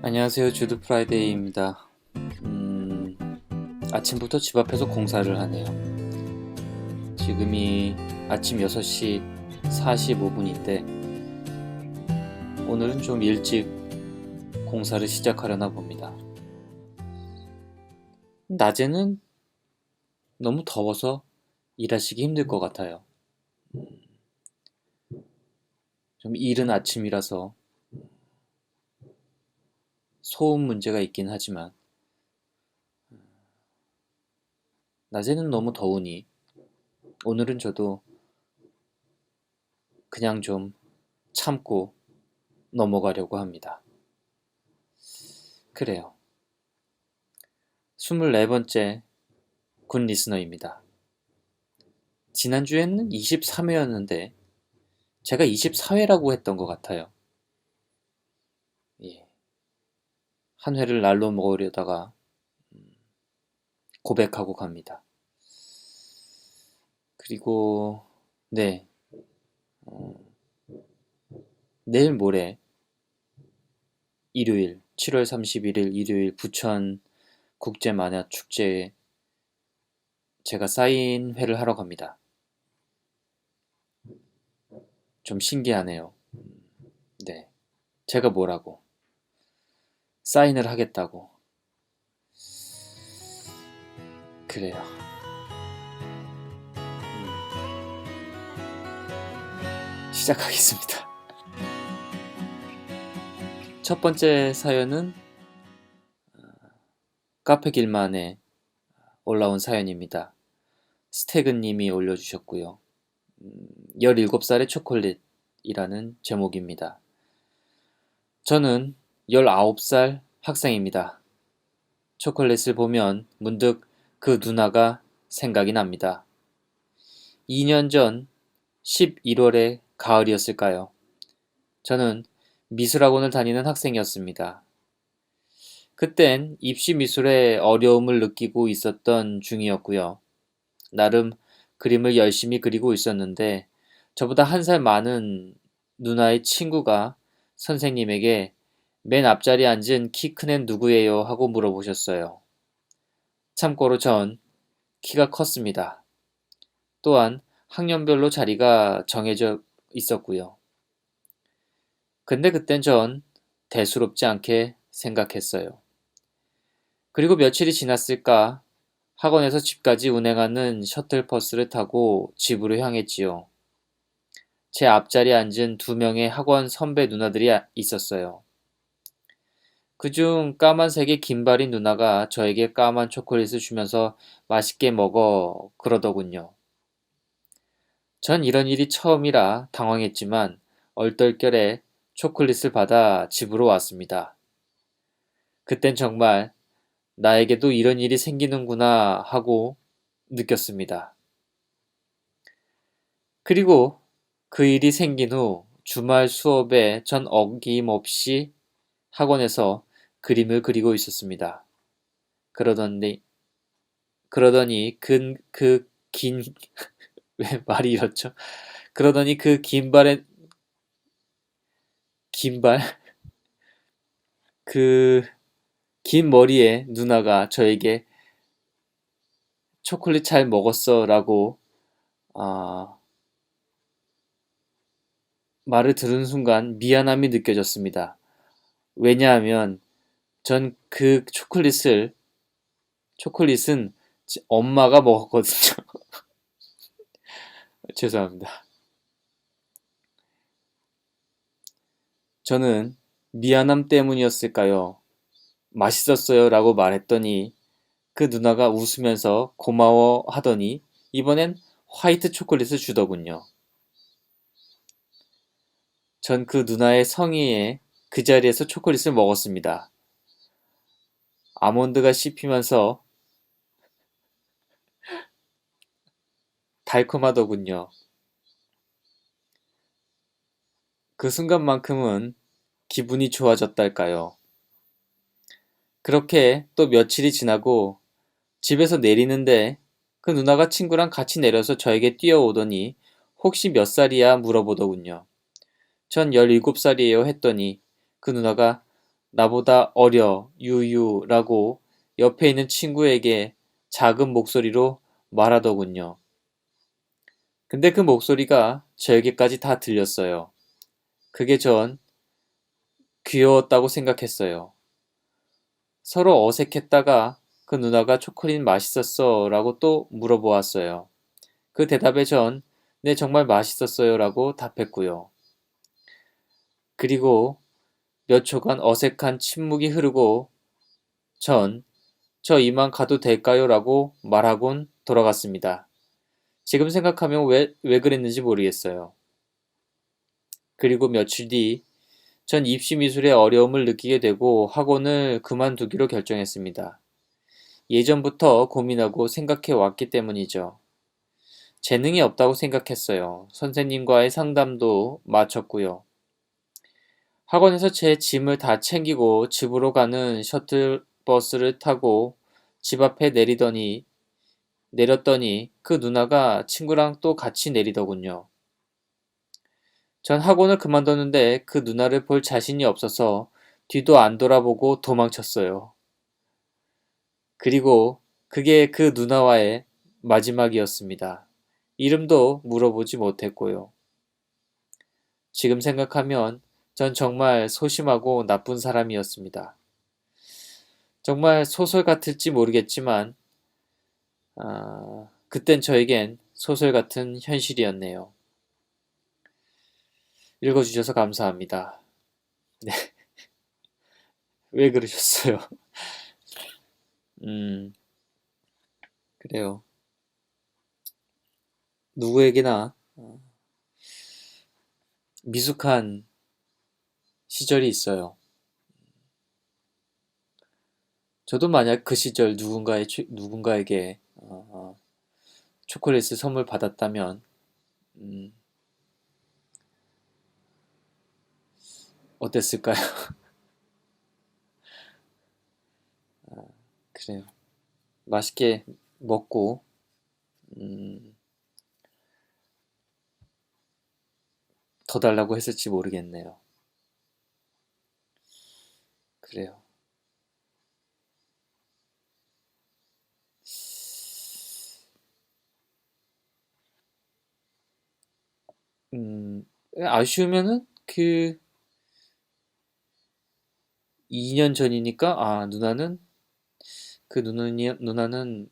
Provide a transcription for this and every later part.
안녕하세요. 주드 프라이데이입니다. 아침부터 집 앞에서 공사를 하네요. 지금이 아침 6시 45분인데 오늘은 좀 일찍 공사를 시작하려나 봅니다. 낮에는 너무 더워서 일하시기 힘들 것 같아요. 좀 이른 아침이라서 소음 문제가 있긴 하지만 낮에는 너무 더우니 오늘은 저도 그냥 좀 참고 넘어가려고 합니다. 그래요. 24번째 군 리스너입니다. 지난주에는 23회였는데 제가 24회라고 했던 것 같아요. 예. 한 회를 날로 먹으려다가 고백하고 갑니다. 그리고 네, 어, 내일 모레 일요일 7월 31일 일요일 부천 국제만화축제에 제가 사인회를 하러 갑니다. 좀 신기하네요. 네, 제가 뭐라고 사인을 하겠다고. 그래요. 시작하겠습니다. 첫 번째 사연은 카페길만에 올라온 사연입니다. 스태그님이 올려주셨고요. 17살의 초콜릿이라는 제목입니다. 저는 19살 학생입니다. 초콜릿을 보면 문득 그 누나가 생각이 납니다. 2년 전 11월의 가을이었을까요? 저는 미술학원을 다니는 학생이었습니다. 그땐 입시 미술에 어려움을 느끼고 있었던 중이었고요. 나름 그림을 열심히 그리고 있었는데 저보다 한 살 많은 누나의 친구가 선생님에게 맨 앞자리에 앉은 키 큰 애 누구예요? 하고 물어보셨어요. 참고로 전 키가 컸습니다. 또한 학년별로 자리가 정해져 있었고요. 근데 그땐 전 대수롭지 않게 생각했어요. 그리고 며칠이 지났을까 학원에서 집까지 운행하는 셔틀버스를 타고 집으로 향했지요. 제 앞자리에 앉은 2명의 학원 선배 누나들이 있었어요. 그중 까만색의 긴발인 누나가 저에게 까만 초콜릿을 주면서 맛있게 먹어 그러더군요. 전 이런 일이 처음이라 당황했지만 얼떨결에 초콜릿을 받아 집으로 왔습니다. 그땐 정말 나에게도 이런 일이 생기는구나 하고 느꼈습니다. 그리고 그 일이 생긴 후 주말 수업에 전 어김없이 학원에서 그림을 그리고 있었습니다. 그러더니 왜 말이 이렇죠? 그러더니 그 긴발, 그 긴 머리의 누나가 저에게 초콜릿 잘 먹었어 라고 아, 말을 들은 순간 미안함이 느껴졌습니다. 왜냐하면 전 그 초콜릿은 엄마가 먹었거든요. 죄송합니다. 저는 미안함 때문이었을까요? 맛있었어요 라고 말했더니 그 누나가 웃으면서 고마워 하더니 이번엔 화이트 초콜릿을 주더군요. 전 그 누나의 성의에 그 자리에서 초콜릿을 먹었습니다. 아몬드가 씹히면서 달콤하더군요. 그 순간만큼은 기분이 좋아졌달까요. 그렇게 또 며칠이 지나고 집에서 내리는데 그 누나가 친구랑 같이 내려서 저에게 뛰어오더니 혹시 몇 살이야 물어보더군요. 전 17살이에요 했더니 그 누나가 나보다 어려, 유유라고 옆에 있는 친구에게 작은 목소리로 말하더군요. 근데 그 목소리가 저에게까지 다 들렸어요. 그게 전 귀여웠다고 생각했어요. 서로 어색했다가 그 누나가 초콜릿 맛있었어 라고 또 물어보았어요. 그 대답에 전 네, 정말 맛있었어요 라고 답했고요. 그리고 몇 초간 어색한 침묵이 흐르고 전 저 이만 가도 될까요? 라고 말하곤 돌아갔습니다. 지금 생각하면 왜 그랬는지 모르겠어요. 그리고 며칠 뒤 전 입시 미술에 어려움을 느끼게 되고 학원을 그만두기로 결정했습니다. 예전부터 고민하고 생각해 왔기 때문이죠. 재능이 없다고 생각했어요. 선생님과의 상담도 마쳤고요. 학원에서 제 짐을 다 챙기고 집으로 가는 셔틀버스를 타고 집 앞에 내렸더니 그 누나가 친구랑 또 같이 내리더군요. 전 학원을 그만뒀는데 그 누나를 볼 자신이 없어서 뒤도 안 돌아보고 도망쳤어요. 그리고 그게 그 누나와의 마지막이었습니다. 이름도 물어보지 못했고요. 지금 생각하면 전 정말 소심하고 나쁜 사람이었습니다. 정말 소설 같을지 모르겠지만, 그땐 저에겐 소설 같은 현실이었네요. 읽어주셔서 감사합니다. 네, 왜 그러셨어요? 음, 그래요. 누구에게나 미숙한 시절이 있어요. 저도 만약 그 시절 누군가에게 초콜릿을 선물 받았다면, 음, 어땠을까요? 그래요. 맛있게 먹고, 음, 더 달라고 했을지 모르겠네요. 그래요. 음, 아쉬우면은 그 2년 전이니까, 누나는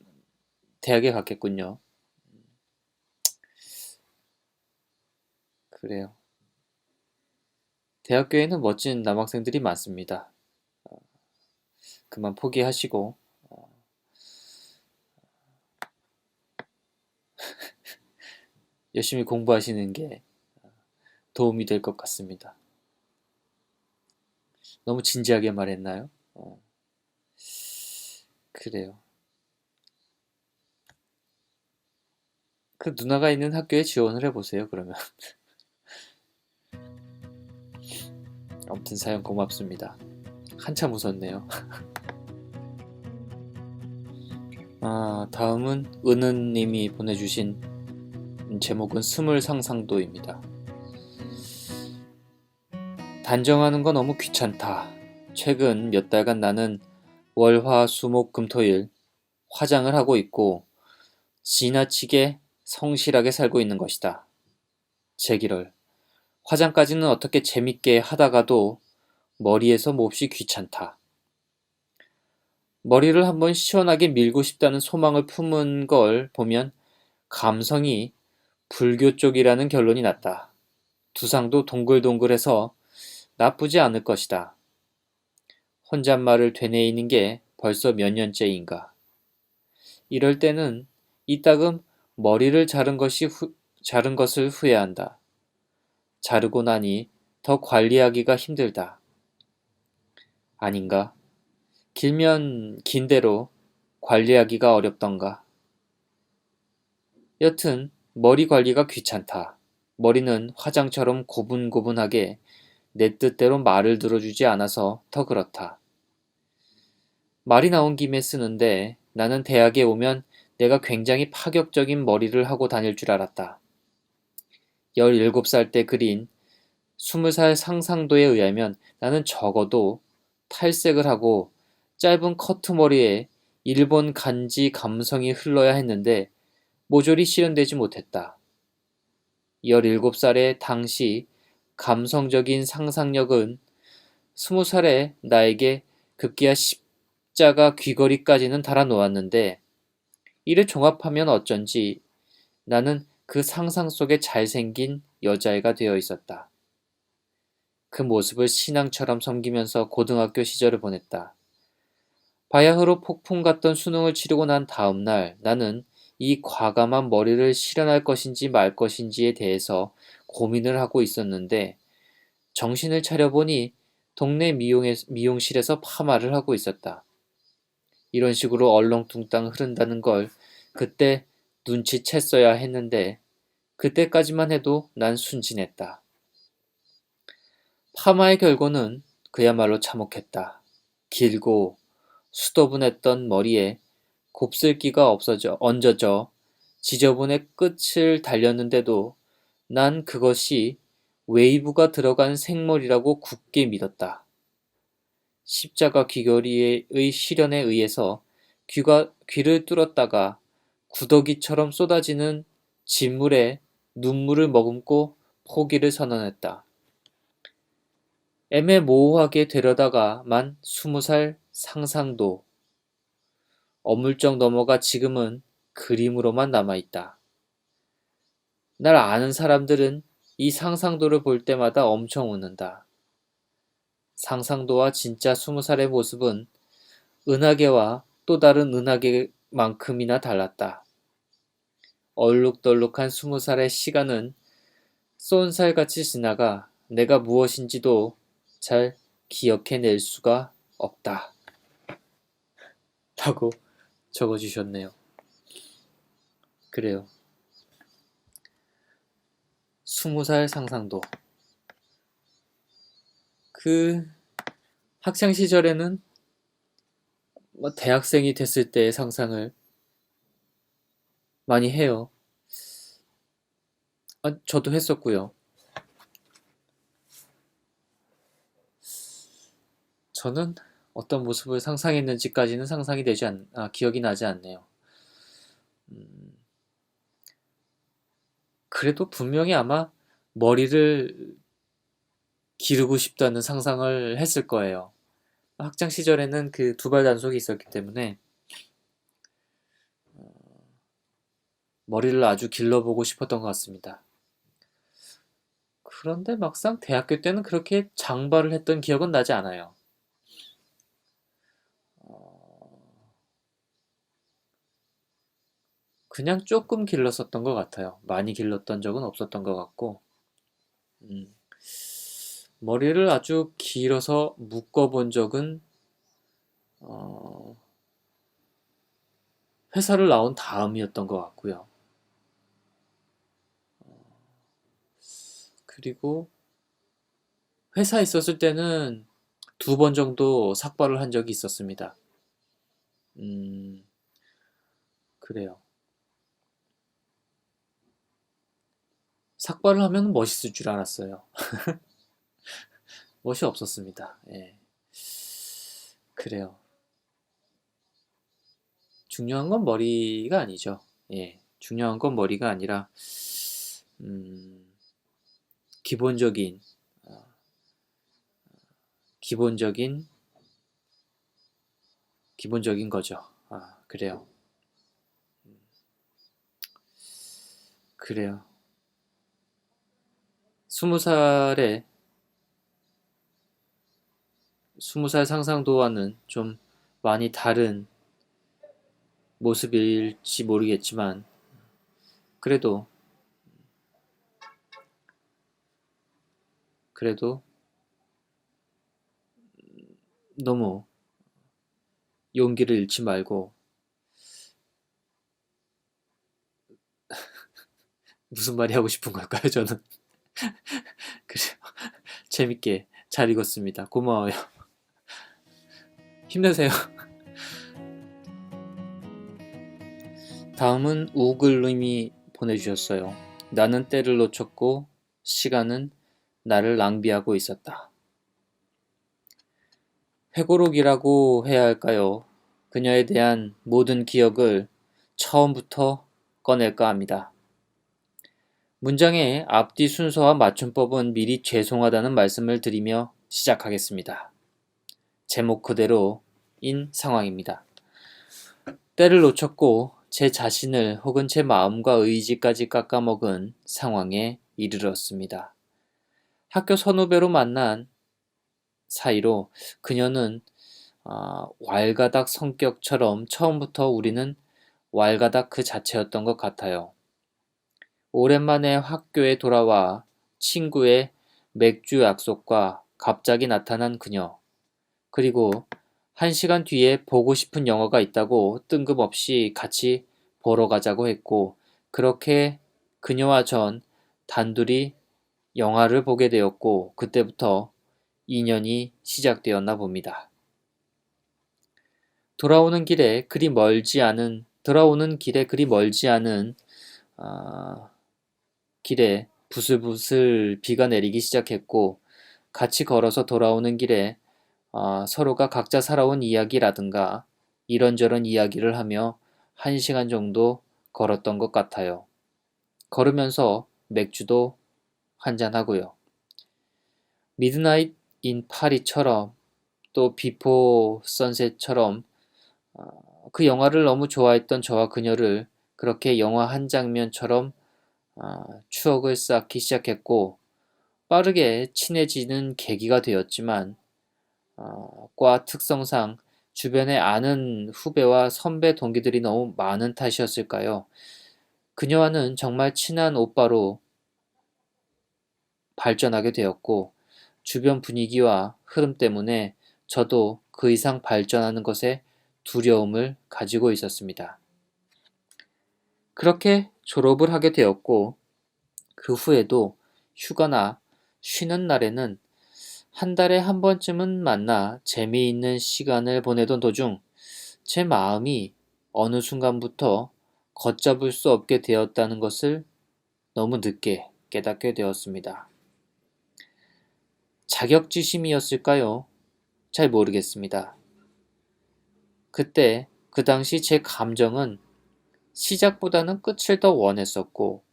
대학에 갔겠군요. 그래요. 대학교에는 멋진 남학생들이 많습니다. 그만 포기하시고, 열심히 공부하시는 게 도움이 될 것 같습니다. 너무 진지하게 말했나요? 그래요. 그 누나가 있는 학교에 지원을 해보세요, 그러면. 아무튼 사연 고맙습니다. 한참 웃었네요. 다음은 은은님이 보내주신 제목은 스물 상상도입니다. 단정하는 거 너무 귀찮다. 최근 몇 달간 나는 월, 화, 수, 목, 금, 토일 화장을 하고 있고 지나치게 성실하게 살고 있는 것이다. 제기럴. 화장까지는 어떻게 재밌게 하다가도 머리에서 몹시 귀찮다. 머리를 한번 시원하게 밀고 싶다는 소망을 품은 걸 보면 감성이 불교 쪽이라는 결론이 났다. 두상도 동글동글해서 나쁘지 않을 것이다. 혼잣말을 되뇌이는 게 벌써 몇 년째인가. 이럴 때는 이따금 머리를 자른 것을 후회한다. 자르고 나니 더 관리하기가 힘들다. 아닌가? 길면 긴 대로 관리하기가 어렵던가. 여튼 머리 관리가 귀찮다. 머리는 화장처럼 고분고분하게 내 뜻대로 말을 들어주지 않아서 더 그렇다. 말이 나온 김에 쓰는데 나는 대학에 오면 내가 굉장히 파격적인 머리를 하고 다닐 줄 알았다. 17살 때 그린 20살 상상도에 의하면 나는 적어도 탈색을 하고 짧은 커트머리에 일본 간지 감성이 흘러야 했는데 모조리 실현되지 못했다. 17살의 당시 감성적인 상상력은 20살의 나에게 급기야 십자가 귀걸이까지는 달아놓았는데 이를 종합하면 어쩐지 나는 그 상상 속에 잘생긴 여자애가 되어 있었다. 그 모습을 신앙처럼 섬기면서 고등학교 시절을 보냈다. 바야흐로 폭풍 같던 수능을 치르고 난 다음 날 나는 이 과감한 머리를 실현할 것인지 말 것인지에 대해서 고민을 하고 있었는데 정신을 차려보니 동네 미용실에서 파마를 하고 있었다. 이런 식으로 얼렁뚱땅 흐른다는 걸 그때 눈치챘어야 했는데 그때까지만 해도 난 순진했다. 파마의 결과는 그야말로 참혹했다. 길고 수더분했던 머리에 곱슬기가 얹어져 지저분의 끝을 달렸는데도 난 그것이 웨이브가 들어간 생머리라고 굳게 믿었다. 십자가 귀걸이의 실현에 의해서 귀를 뚫었다가 구더기처럼 쏟아지는 진물에 눈물을 머금고 포기를 선언했다. 애매모호하게 되려다가만 20살 상상도 어물쩍 넘어가 지금은 그림으로만 남아있다. 날 아는 사람들은 이 상상도를 볼 때마다 엄청 웃는다. 상상도와 진짜 20살의 모습은 은하계와 또 다른 은하계만큼이나 달랐다. 얼룩덜룩한 20살의 시간은 쏜살같이 지나가 내가 무엇인지도 잘 기억해낼 수가 없다. 라고 적어주셨네요. 그래요. 20살 상상도. 그 학창 시절에는 대학생이 됐을 때의 상상을 많이 해요. 저도 했었고요. 저는 어떤 모습을 상상했는지까지는 기억이 나지 않네요. 그래도 분명히 아마 머리를 기르고 싶다는 상상을 했을 거예요. 학창 시절에는 그 두발 단속이 있었기 때문에 머리를 아주 길러보고 싶었던 것 같습니다. 그런데 막상 대학교 때는 그렇게 장발을 했던 기억은 나지 않아요. 그냥 조금 길렀었던 것 같아요. 많이 길렀던 적은 없었던 것 같고, 음, 머리를 아주 길어서 묶어본 적은 어, 회사를 나온 다음이었던 것 같고요. 그리고 회사에 있었을 때는 2번 정도 삭발을 한 적이 있었습니다. 음, 그래요. 삭발을 하면 멋있을 줄 알았어요. 멋이 없었습니다. 예, 그래요. 중요한 건 머리가 아니죠. 예, 중요한 건 머리가 아니라 음, 기본적인 어, 기본적인 기본적인 거죠. 그래요. 그래요. 20살에 20살 상상도와는 좀 많이 다른 모습일지 모르겠지만 그래도 그래도 너무 용기를 잃지 말고 무슨 말이 하고 싶은 걸까요, 저는? 그래요. 재밌게 잘 읽었습니다. 고마워요. 힘내세요. 다음은 우글님이 보내주셨어요. 나는 때를 놓쳤고 시간은 나를 낭비하고 있었다. 회고록이라고 해야 할까요? 그녀에 대한 모든 기억을 처음부터 꺼낼까 합니다. 문장의 앞뒤 순서와 맞춤법은 미리 죄송하다는 말씀을 드리며 시작하겠습니다. 제목 그대로인 상황입니다. 때를 놓쳤고 제 자신을 혹은 제 마음과 의지까지 깎아먹은 상황에 이르렀습니다. 학교 선후배로 만난 사이로 그녀는 왈가닥 성격처럼 처음부터 우리는 왈가닥 그 자체였던 것 같아요. 오랜만에 학교에 돌아와 친구의 맥주 약속과 갑자기 나타난 그녀, 그리고 1시간 뒤에 보고 싶은 영화가 있다고 뜬금없이 같이 보러 가자고 했고, 그렇게 그녀와 전 단둘이 영화를 보게 되었고, 그때부터 인연이 시작되었나 봅니다. 돌아오는 길에 그리 멀지 않은 길에 부슬부슬 비가 내리기 시작했고, 같이 걸어서 돌아오는 길에 서로가 각자 살아온 이야기라든가 이런저런 이야기를 하며 1시간 정도 걸었던 것 같아요. 걸으면서 맥주도 한잔하고요. 미드나잇 인 파리처럼 또 비포 선셋처럼 그 영화를 너무 좋아했던 저와 그녀를 그렇게 영화 한 장면처럼 추억을 쌓기 시작했고, 빠르게 친해지는 계기가 되었지만 과 특성상 주변에 아는 후배와 선배 동기들이 너무 많은 탓이었을까요? 그녀와는 정말 친한 오빠로 발전하게 되었고, 주변 분위기와 흐름 때문에 저도 그 이상 발전하는 것에 두려움을 가지고 있었습니다. 그렇게 졸업을 하게 되었고, 그 후에도 휴가나 쉬는 날에는 한 달에 한 번쯤은 만나 재미있는 시간을 보내던 도중 제 마음이 어느 순간부터 걷잡을 수 없게 되었다는 것을 너무 늦게 깨닫게 되었습니다. 자격지심이었을까요? 잘 모르겠습니다. 그때 그 당시 제 감정은 시작보다는 끝을 더 원했었고,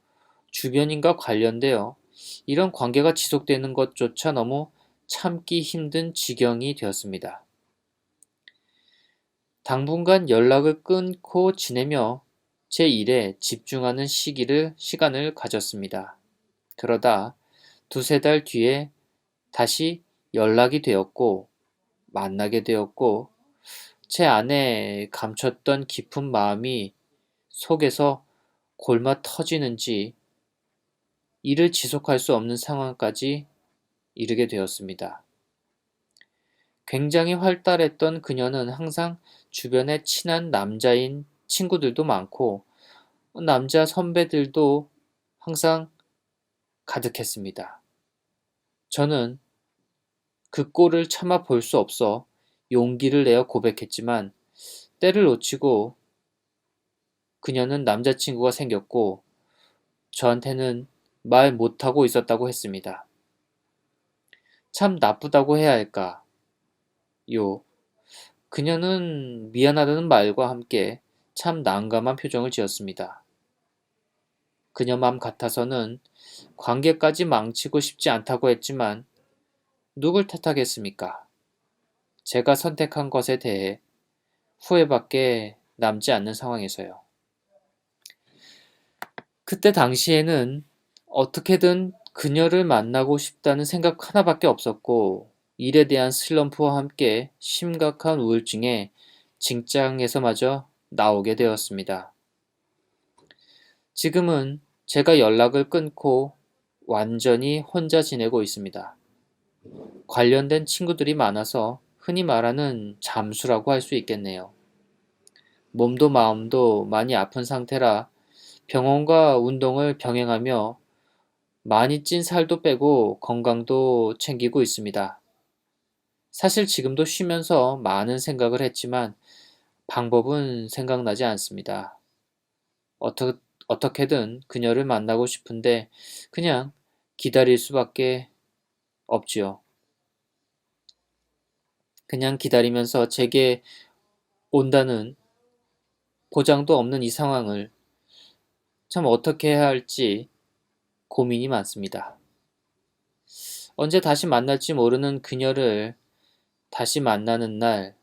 주변인과 관련되어 이런 관계가 지속되는 것조차 너무 참기 힘든 지경이 되었습니다. 당분간 연락을 끊고 지내며 제 일에 집중하는 시간을 가졌습니다. 그러다 두세 달 뒤에 다시 연락이 되었고, 만나게 되었고, 제 안에 감췄던 깊은 마음이 속에서 골마 터지는지 일을 지속할 수 없는 상황까지 이르게 되었습니다. 굉장히 활달했던 그녀는 항상 주변에 친한 남자인 친구들도 많고 남자 선배들도 항상 가득했습니다. 저는 그 꼴을 참아 볼 수 없어 용기를 내어 고백했지만, 때를 놓치고 그녀는 남자친구가 생겼고 저한테는 말 못하고 있었다고 했습니다. 참 나쁘다고 해야 할까? 그녀는 미안하다는 말과 함께 참 난감한 표정을 지었습니다. 그녀 맘 같아서는 관계까지 망치고 싶지 않다고 했지만 누굴 탓하겠습니까? 제가 선택한 것에 대해 후회밖에 남지 않는 상황에서요. 그때 당시에는 어떻게든 그녀를 만나고 싶다는 생각 하나밖에 없었고, 일에 대한 슬럼프와 함께 심각한 우울증에 직장에서마저 나오게 되었습니다. 지금은 제가 연락을 끊고 완전히 혼자 지내고 있습니다. 관련된 친구들이 많아서 흔히 말하는 잠수라고 할 수 있겠네요. 몸도 마음도 많이 아픈 상태라 병원과 운동을 병행하며 많이 찐 살도 빼고 건강도 챙기고 있습니다. 사실 지금도 쉬면서 많은 생각을 했지만 방법은 생각나지 않습니다. 어떻게든 그녀를 만나고 싶은데 그냥 기다릴 수밖에 없지요. 그냥 기다리면서 제게 온다는 보장도 없는 이 상황을 참 어떻게 해야 할지 고민이 많습니다. 언제 다시 만날지 모르는 그녀를 다시 만나는 날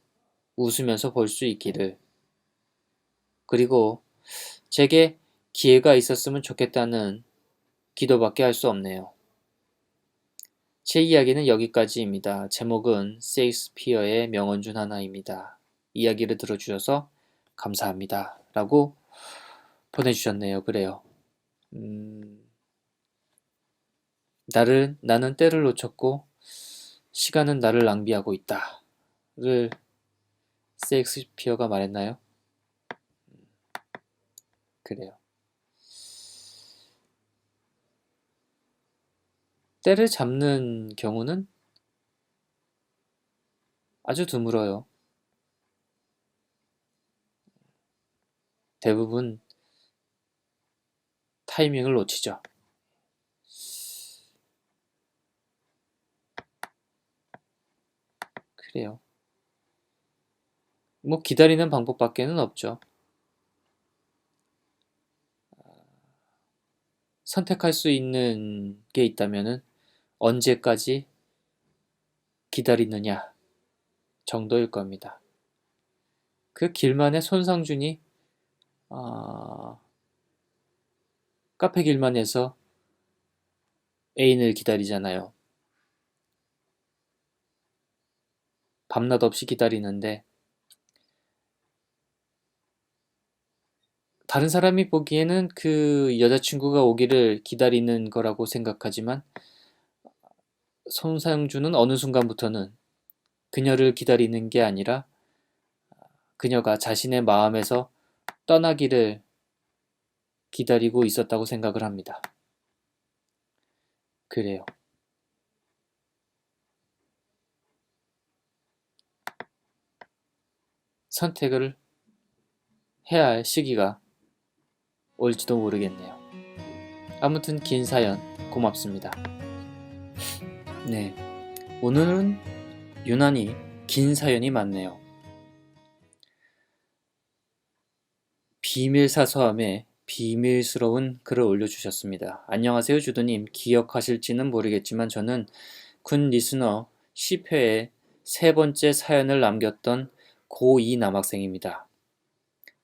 웃으면서 볼 수 있기를, 그리고 제게 기회가 있었으면 좋겠다는 기도밖에 할 수 없네요. 제 이야기는 여기까지입니다. 제목은 세익스피어의 명언 중 하나입니다. 이야기를 들어주셔서 감사합니다. 라고 보내주셨네요. 그래요. 나는 때를 놓쳤고 시간은 나를 낭비하고 있다. 를 세익스피어가 말했나요? 그래요. 때를 잡는 경우는 아주 드물어요. 대부분 타이밍을 놓치죠. 그래요. 뭐 기다리는 방법밖에는 없죠. 선택할 수 있는 게 있다면은 언제까지 기다리느냐 정도일 겁니다. 그 길만의 손상준이 카페 길만에서 애인을 기다리잖아요. 밤낮 없이 기다리는데 다른 사람이 보기에는 그 여자친구가 오기를 기다리는 거라고 생각하지만 손상준은 어느 순간부터는 그녀를 기다리는 게 아니라 그녀가 자신의 마음에서 떠나기를 기다리고 있었다고 생각을 합니다. 그래요. 선택을 해야 할 시기가 올지도 모르겠네요. 아무튼 긴 사연 고맙습니다. 네, 오늘은 유난히 긴 사연이 많네요. 비밀사서함에 비밀스러운 글을 올려주셨습니다. 안녕하세요 주도님. 기억하실지는 모르겠지만 저는 군 리스너 10회에 세 번째 사연을 남겼던 고2 남학생입니다.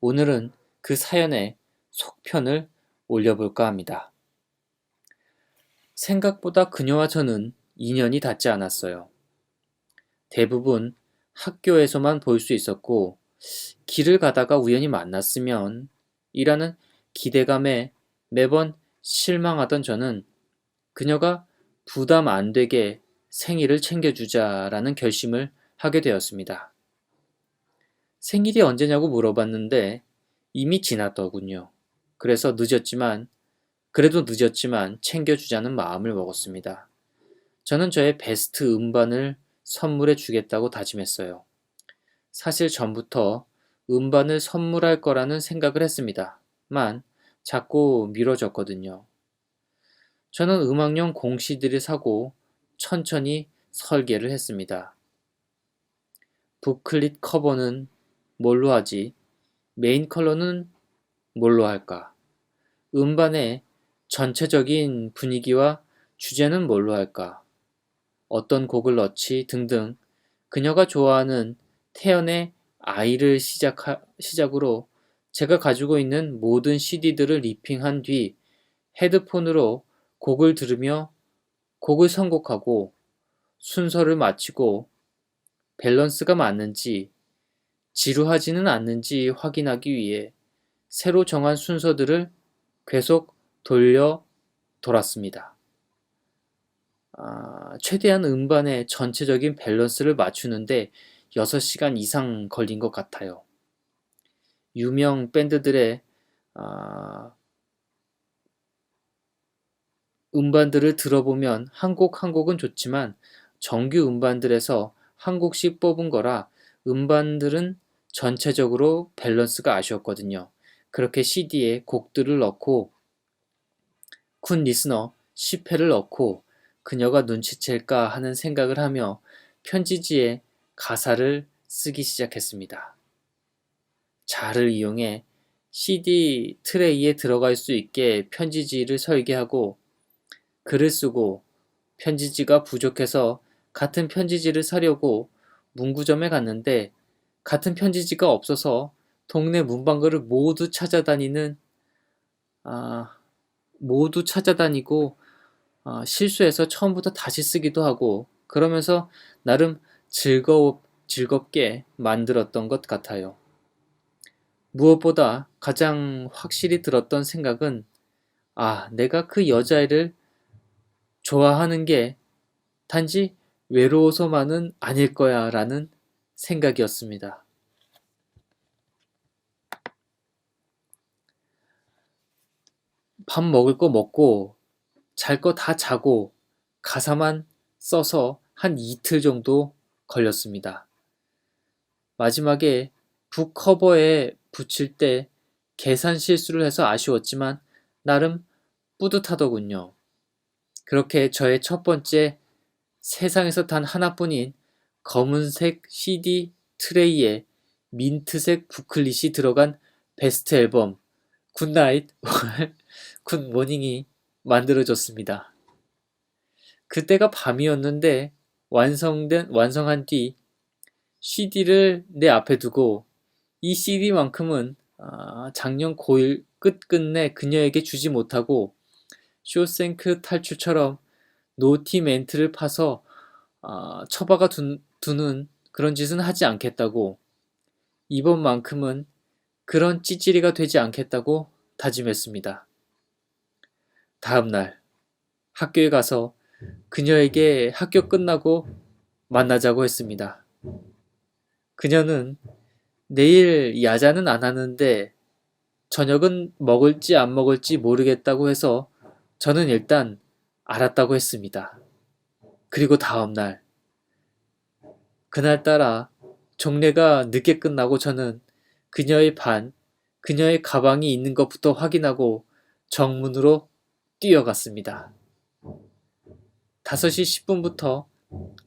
오늘은 그 사연의 속편을 올려볼까 합니다. 생각보다 그녀와 저는 인연이 닿지 않았어요. 대부분 학교에서만 볼 수 있었고 길을 가다가 우연히 만났으면 이라는 기대감에 매번 실망하던 저는 그녀가 부담 안 되게 생일을 챙겨주자라는 결심을 하게 되었습니다. 생일이 언제냐고 물어봤는데 이미 지났더군요. 그래도 늦었지만 챙겨주자는 마음을 먹었습니다. 저는 저의 베스트 음반을 선물해 주겠다고 다짐했어요. 사실 전부터 음반을 선물할 거라는 생각을 했습니다만 자꾸 미뤄졌거든요. 저는 음악용 공CD를 사고 천천히 설계를 했습니다. 북클릿 커버는 뭘로 하지? 메인 컬러는 뭘로 할까? 음반의 전체적인 분위기와 주제는 뭘로 할까? 어떤 곡을 넣지? 등등 그녀가 좋아하는 태연의 아이를 시작으로 제가 가지고 있는 모든 CD들을 리핑한 뒤 헤드폰으로 곡을 들으며 곡을 선곡하고 순서를 맞추고 밸런스가 맞는지 지루하지는 않는지 확인하기 위해 새로 정한 순서들을 계속 돌았습니다. 최대한 음반의 전체적인 밸런스를 맞추는데 6시간 이상 걸린 것 같아요. 유명 밴드들의 음반들을 들어보면 한 곡 한 곡은 좋지만 정규 음반들에서 한 곡씩 뽑은 거라 음반들은 전체적으로 밸런스가 아쉬웠거든요. 그렇게 CD에 곡들을 넣고 쿤 리스너 10회를 넣고 그녀가 눈치챌까 하는 생각을 하며 편지지에 가사를 쓰기 시작했습니다. 자를 이용해 CD 트레이에 들어갈 수 있게 편지지를 설계하고 글을 쓰고 편지지가 부족해서 같은 편지지를 사려고 문구점에 갔는데 같은 편지지가 없어서 동네 문방구를 아, 모두 찾아다니고 실수해서 처음부터 다시 쓰기도 하고 그러면서 나름 즐겁게 만들었던 것 같아요. 무엇보다 가장 확실히 들었던 생각은 내가 그 여자애를 좋아하는 게 단지 외로워서만은 아닐 거야 라는 생각이었습니다. 밥 먹을 거 먹고 잘 거 다 자고 가사만 써서 한 이틀 정도 걸렸습니다. 마지막에 북 커버에 붙일 때 계산 실수를 해서 아쉬웠지만 나름 뿌듯하더군요. 그렇게 저의 첫 번째 세상에서 단 하나뿐인 검은색 CD 트레이에 민트색 부클릿이 들어간 베스트 앨범 굿나잇 굿모닝이 만들어졌습니다. 그때가 밤이었는데 완성한 뒤 CD를 내 앞에 두고 이 CD만큼은 작년 고1 끝끝내 그녀에게 주지 못하고 쇼생크 탈출처럼 노티 멘트를 파서 처박아 두는 그런 짓은 하지 않겠다고 이번만큼은 그런 찌질이가 되지 않겠다고 다짐했습니다. 다음 날 학교에 가서 그녀에게 학교 끝나고 만나자고 했습니다. 그녀는 내일 야자는 안 하는데 저녁은 먹을지 안 먹을지 모르겠다고 해서 저는 일단 알았다고 했습니다. 그리고 다음 날 그날따라 종례가 늦게 끝나고 저는 그녀의 가방이 있는 것부터 확인하고 정문으로 뛰어갔습니다. 5시 10분부터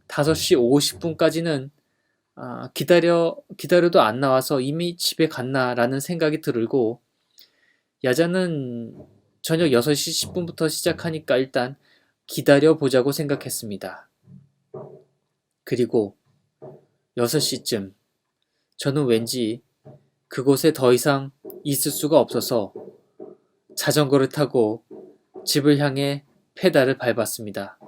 5시 50분까지는 기다려도 안 나와서 이미 집에 갔나라는 생각이 들고 야자는 저녁 6시 10분부터 시작하니까 일단 기다려보자고 생각했습니다. 그리고 6시쯤 저는 왠지 그곳에 더 이상 있을 수가 없어서 자전거를 타고 집을 향해 페달을 밟았습니다.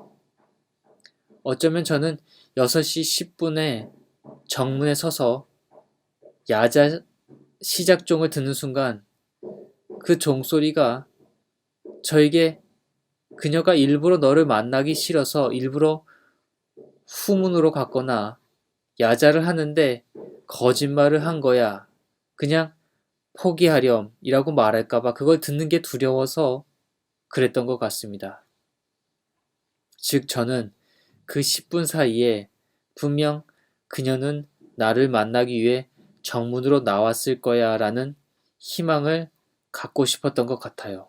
어쩌면 저는 6시 10분에 정문에 서서 야자 시작종을 듣는 순간 그 종소리가 저에게 그녀가 일부러 너를 만나기 싫어서 일부러 후문으로 갔거나 야자를 하는데 거짓말을 한 거야. 그냥 포기하렴 이라고 말할까봐 그걸 듣는 게 두려워서 그랬던 것 같습니다. 즉 저는 그 10분 사이에 분명 그녀는 나를 만나기 위해 정문으로 나왔을 거야 라는 희망을 갖고 싶었던 것 같아요.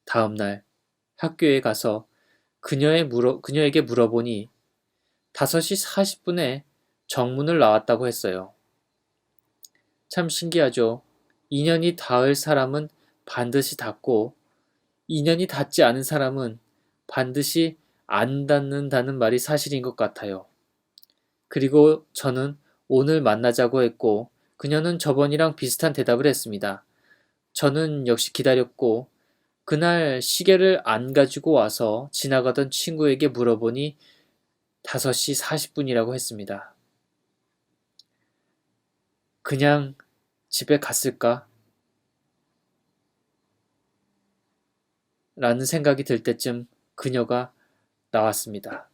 다음 날 학교에 가서 그녀에게 물어보니 5시 40분에 정문을 나왔다고 했어요. 참 신기하죠. 인연이 닿을 사람은 반드시 닿고 인연이 닿지 않은 사람은 반드시 안 닿는다는 말이 사실인 것 같아요. 그리고 저는 오늘 만나자고 했고 그녀는 저번이랑 비슷한 대답을 했습니다. 저는 역시 기다렸고 그날 시계를 안 가지고 와서 지나가던 친구에게 물어보니 5시 40분이라고 했습니다. 그냥 집에 갔을까? 라는 생각이 들 때쯤 그녀가 나왔습니다.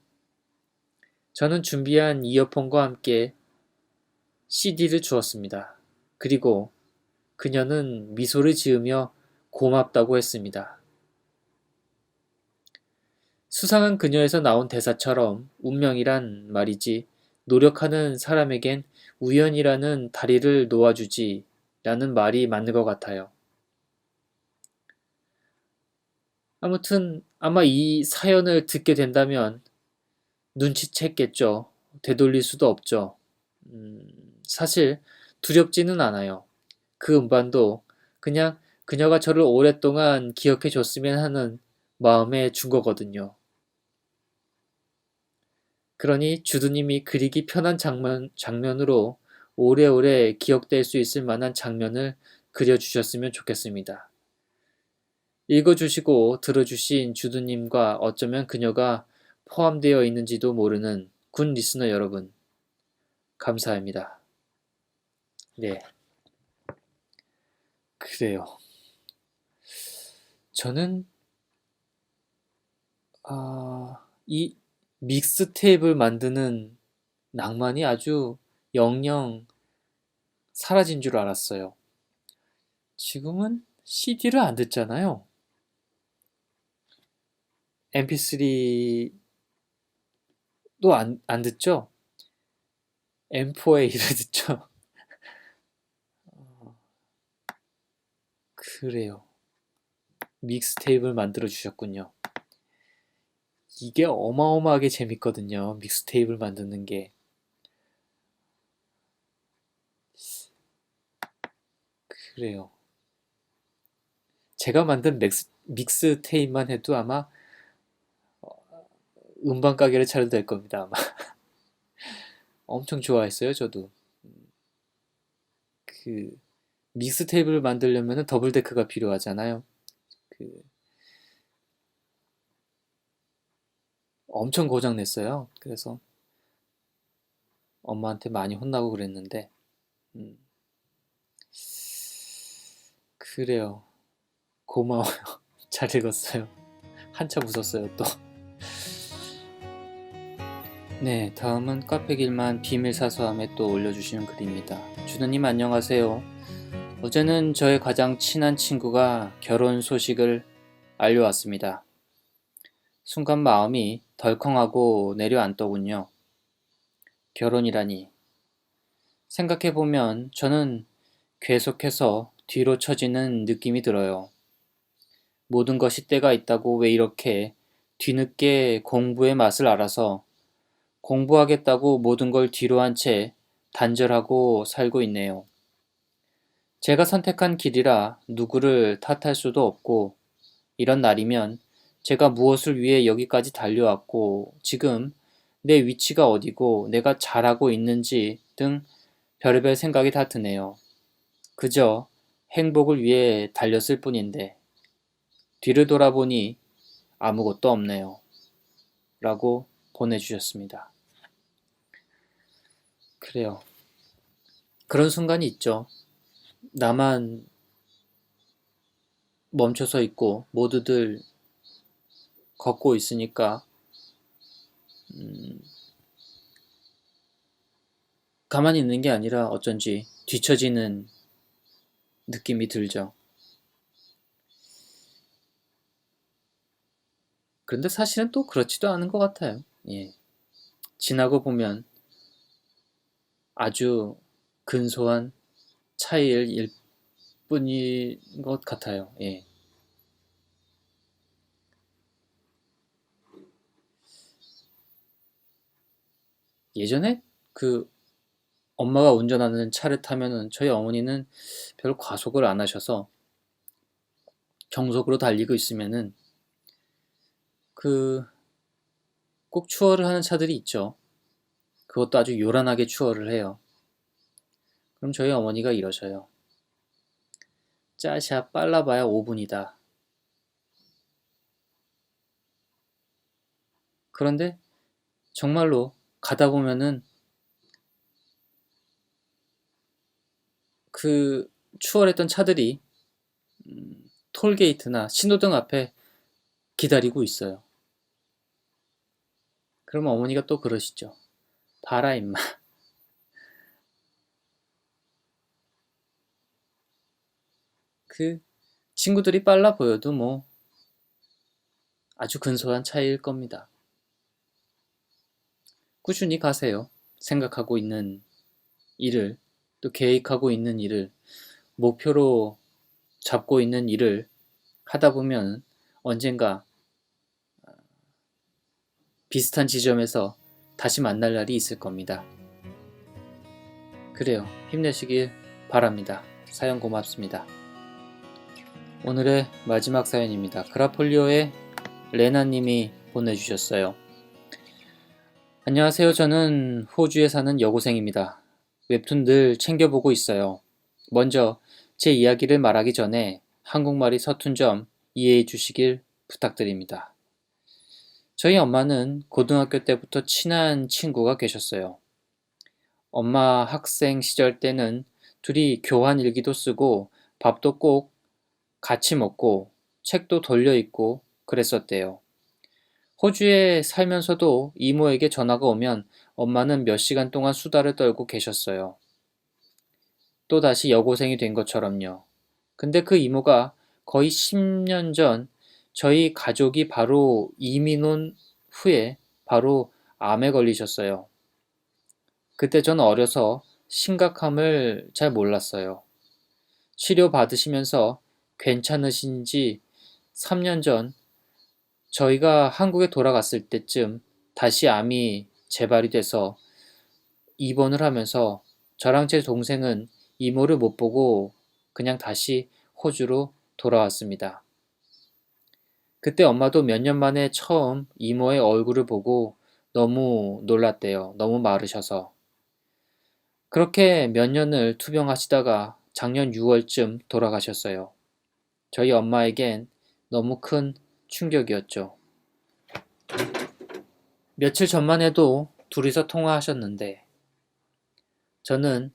저는 준비한 이어폰과 함께 CD를 주었습니다. 그리고 그녀는 미소를 지으며 고맙다고 했습니다. 수상한 그녀에서 나온 대사처럼 운명이란 말이지 노력하는 사람에겐 우연이라는 다리를 놓아주지 라는 말이 맞는 것 같아요. 아무튼 아마 이 사연을 듣게 된다면 눈치챘겠죠. 되돌릴 수도 없죠. 사실 두렵지는 않아요. 그 음반도 그냥 그녀가 저를 오랫동안 기억해 줬으면 하는 마음에 준 거거든요. 그러니 주두님이 그리기 편한 장면으로 오래오래 기억될 수 있을 만한 장면을 그려주셨으면 좋겠습니다. 읽어주시고 들어주신 주두님과 어쩌면 그녀가 포함되어 있는지도 모르는 군 리스너 여러분, 감사합니다. 네, 그래요. 저는 이 믹스테이프를 만드는 낭만이 아주 영영 사라진 줄 알았어요. 지금은 CD를 안 듣잖아요. MP3도 안 듣죠? M4A를 듣죠? 그래요. 믹스테이프를 만들어 주셨군요. 이게 어마어마하게 재밌거든요. 믹스테이프를 만드는 게. 그래요. 제가 만든 믹스테이프만 해도 아마 음반 가게를 차려도 될 겁니다. 아마. 엄청 좋아했어요, 저도. 그 믹스테이프를 만들려면 더블 데크가 필요하잖아요. 그 엄청 고장 냈어요. 그래서 엄마한테 많이 혼나고 그랬는데, 음, 그래요. 고마워요. 잘 읽었어요. 한참 웃었어요, 또. 네, 다음은 카페길만 비밀 사서함에 또 올려주시는 글입니다. 주누님 안녕하세요. 어제는 저의 가장 친한 친구가 결혼 소식을 알려왔습니다. 순간 마음이 덜컹하고 내려앉더군요. 결혼이라니. 생각해보면 저는 계속해서 뒤로 처지는 느낌이 들어요. 모든 것이 때가 있다고 왜 이렇게 뒤늦게 공부의 맛을 알아서 공부하겠다고 모든 걸 뒤로 한 채 단절하고 살고 있네요. 제가 선택한 길이라 누구를 탓할 수도 없고 이런 날이면 제가 무엇을 위해 여기까지 달려왔고 지금 내 위치가 어디고 내가 잘하고 있는지 등 별의별 생각이 다 드네요. 그저 행복을 위해 달렸을 뿐인데 뒤를 돌아보니 아무것도 없네요. 라고 보내주셨습니다. 그래요. 그런 순간이 있죠. 나만 멈춰서 있고 모두들 걷고 있으니까 가만히 있는 게 아니라 어쩐지 뒤처지는 느낌이 들죠. 그런데 사실은 또 그렇지도 않은 것 같아요. 예. 지나고 보면 아주 근소한 차이일 뿐인 것 같아요. 예. 예전에 그 엄마가 운전하는 차를 타면은 저희 어머니는 별 과속을 안 하셔서 정속으로 달리고 있으면은 그 꼭 추월을 하는 차들이 있죠. 그것도 아주 요란하게 추월을 해요. 그럼 저희 어머니가 이러셔요. 짜샤 빨라봐야 5분이다. 그런데 정말로 가다 보면은 그 추월했던 차들이 톨게이트나 신호등 앞에 기다리고 있어요. 그러면 어머니가 또 그러시죠. 봐라 임마. 그 친구들이 빨라 보여도 뭐 아주 근소한 차이일 겁니다. 꾸준히 가세요. 생각하고 있는 일을, 또 계획하고 있는 일을, 목표로 잡고 있는 일을 하다 보면 언젠가 비슷한 지점에서 다시 만날 날이 있을 겁니다. 그래요. 힘내시길 바랍니다. 사연 고맙습니다. 오늘의 마지막 사연입니다. 그라폴리오의 레나님이 보내주셨어요. 안녕하세요. 저는 호주에 사는 여고생입니다. 웹툰 늘 챙겨보고 있어요. 먼저 제 이야기를 말하기 전에 한국말이 서툰 점 이해해 주시길 부탁드립니다. 저희 엄마는 고등학교 때부터 친한 친구가 계셨어요. 엄마 학생 시절 때는 둘이 교환 일기도 쓰고 밥도 꼭 같이 먹고 책도 돌려 읽고 그랬었대요. 호주에 살면서도 이모에게 전화가 오면 엄마는 몇 시간 동안 수다를 떨고 계셨어요. 또다시 여고생이 된 것처럼요. 근데 그 이모가 거의 10년 전 저희 가족이 바로 이민 온 후에 바로 암에 걸리셨어요. 그때 전 어려서 심각함을 잘 몰랐어요. 치료 받으시면서 괜찮으신지 3년 전 저희가 한국에 돌아갔을 때쯤 다시 암이 재발이 돼서 입원을 하면서 저랑 제 동생은 이모를 못 보고 그냥 다시 호주로 돌아왔습니다. 그때 엄마도 몇 년 만에 처음 이모의 얼굴을 보고 너무 놀랐대요. 너무 마르셔서. 그렇게 몇 년을 투병하시다가 작년 6월쯤 돌아가셨어요. 저희 엄마에겐 너무 큰 충격이었죠. 며칠 전만 해도 둘이서 통화하셨는데 저는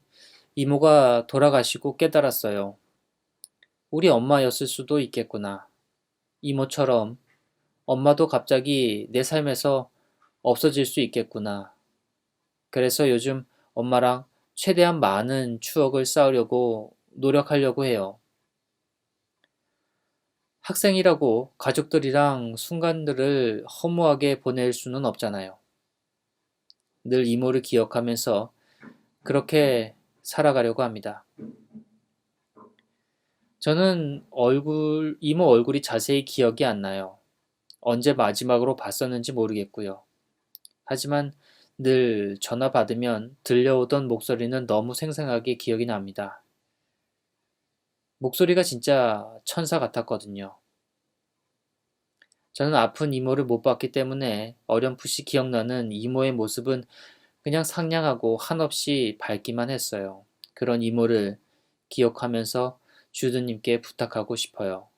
이모가 돌아가시고 깨달았어요. 우리 엄마였을 수도 있겠구나. 이모처럼 엄마도 갑자기 내 삶에서 없어질 수 있겠구나. 그래서 요즘 엄마랑 최대한 많은 추억을 쌓으려고 노력하려고 해요. 학생이라고 가족들이랑 순간들을 허무하게 보낼 수는 없잖아요. 늘 이모를 기억하면서 그렇게 살아가려고 합니다. 저는 이모 얼굴이 자세히 기억이 안 나요. 언제 마지막으로 봤었는지 모르겠고요. 하지만 늘 전화 받으면 들려오던 목소리는 너무 생생하게 기억이 납니다. 목소리가 진짜 천사 같았거든요. 저는 아픈 이모를 못 봤기 때문에 어렴풋이 기억나는 이모의 모습은 그냥 상냥하고 한없이 밝기만 했어요. 그런 이모를 기억하면서 주드님께 부탁하고 싶어요.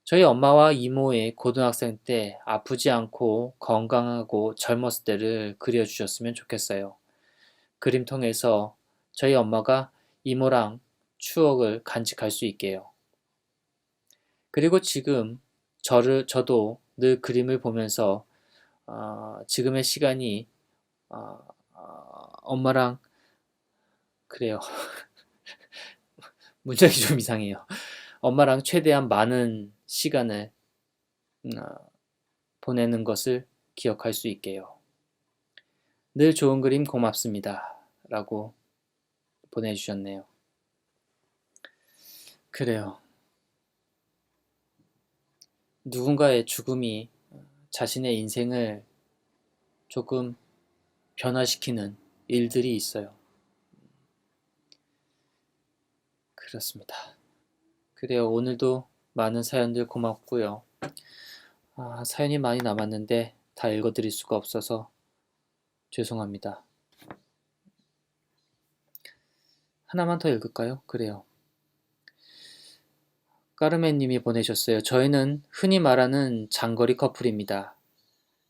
저희 엄마와 이모의 고등학생 때 아프지 않고 건강하고 젊었을 때를 그려주셨으면 좋겠어요. 그림 통해서 저희 엄마가 이모랑 추억을 간직할 수 있게요. 그리고 지금 저도 늘 그림을 보면서 지금의 시간이 엄마랑 그래요. 문장이 좀 이상해요. 엄마랑 최대한 많은 시간을 어, 보내는 것을 기억할 수 있게요. 늘 좋은 그림 고맙습니다. 라고 보내주셨네요. 그래요. 누군가의 죽음이 자신의 인생을 조금 변화시키는 일들이 있어요. 그렇습니다. 그래요. 오늘도 많은 사연들 고맙고요. 사연이 많이 남았는데 다 읽어드릴 수가 없어서 죄송합니다. 하나만 더 읽을까요? 그래요. 까르멘님이 보내셨어요. 저희는 흔히 말하는 장거리 커플입니다.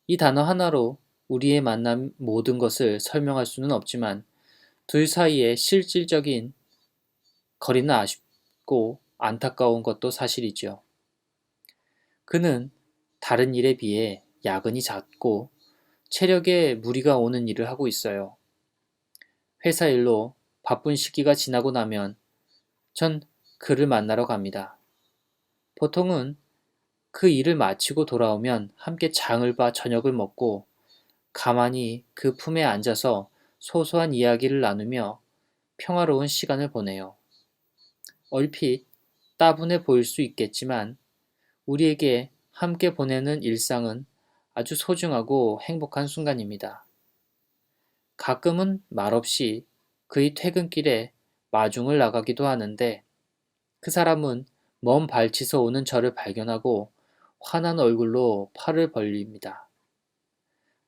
이 단어 하나로 우리의 만남 모든 것을 설명할 수는 없지만 둘 사이의 실질적인 거리는 아쉽고 안타까운 것도 사실이죠. 그는 다른 일에 비해 야근이 잦고 체력에 무리가 오는 일을 하고 있어요. 회사 일로 바쁜 시기가 지나고 나면 전 그를 만나러 갑니다. 보통은 그 일을 마치고 돌아오면 함께 장을 봐 저녁을 먹고 가만히 그 품에 앉아서 소소한 이야기를 나누며 평화로운 시간을 보내요. 얼핏 따분해 보일 수 있겠지만 우리에게 함께 보내는 일상은 아주 소중하고 행복한 순간입니다. 가끔은 말없이 그의 퇴근길에 마중을 나가기도 하는데 그 사람은 먼 발치서 오는 저를 발견하고 환한 얼굴로 팔을 벌립니다.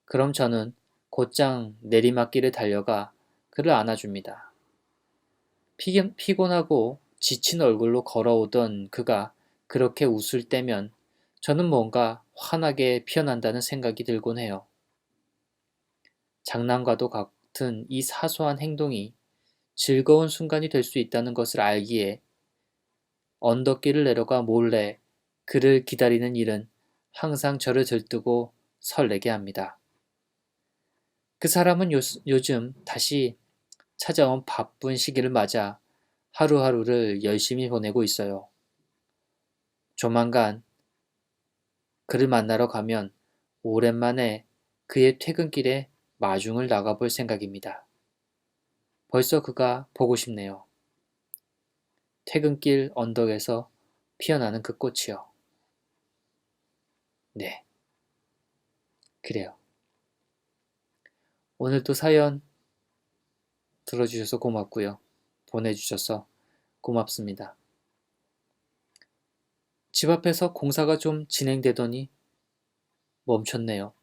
그럼 저는 곧장 내리막길을 달려가 그를 안아줍니다. 피곤하고 지친 얼굴로 걸어오던 그가 그렇게 웃을 때면 저는 뭔가 환하게 피어난다는 생각이 들곤 해요. 장난과도 같은 이 사소한 행동이 즐거운 순간이 될 수 있다는 것을 알기에 언덕길을 내려가 몰래 그를 기다리는 일은 항상 저를 들뜨고 설레게 합니다. 그 사람은 요즘 다시 찾아온 바쁜 시기를 맞아 하루하루를 열심히 보내고 있어요. 조만간 그를 만나러 가면 오랜만에 그의 퇴근길에 마중을 나가볼 생각입니다. 벌써 그가 보고 싶네요. 퇴근길 언덕에서 피어나는 그 꽃이요. 네, 그래요. 오늘도 사연 들어주셔서 고맙고요. 보내주셔서 고맙습니다. 집 앞에서 공사가 좀 진행되더니 멈췄네요.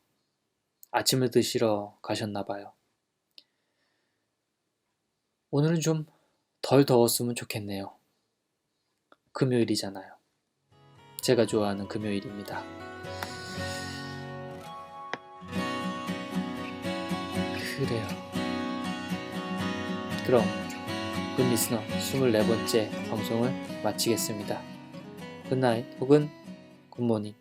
아침을 드시러 가셨나 봐요. 오늘은 좀 덜 더웠으면 좋겠네요. 금요일이잖아요. 제가 좋아하는 금요일입니다. 그래요. 그럼 굿리스너 24번째 방송을 마치겠습니다. 굿나잇 혹은 굿모닝.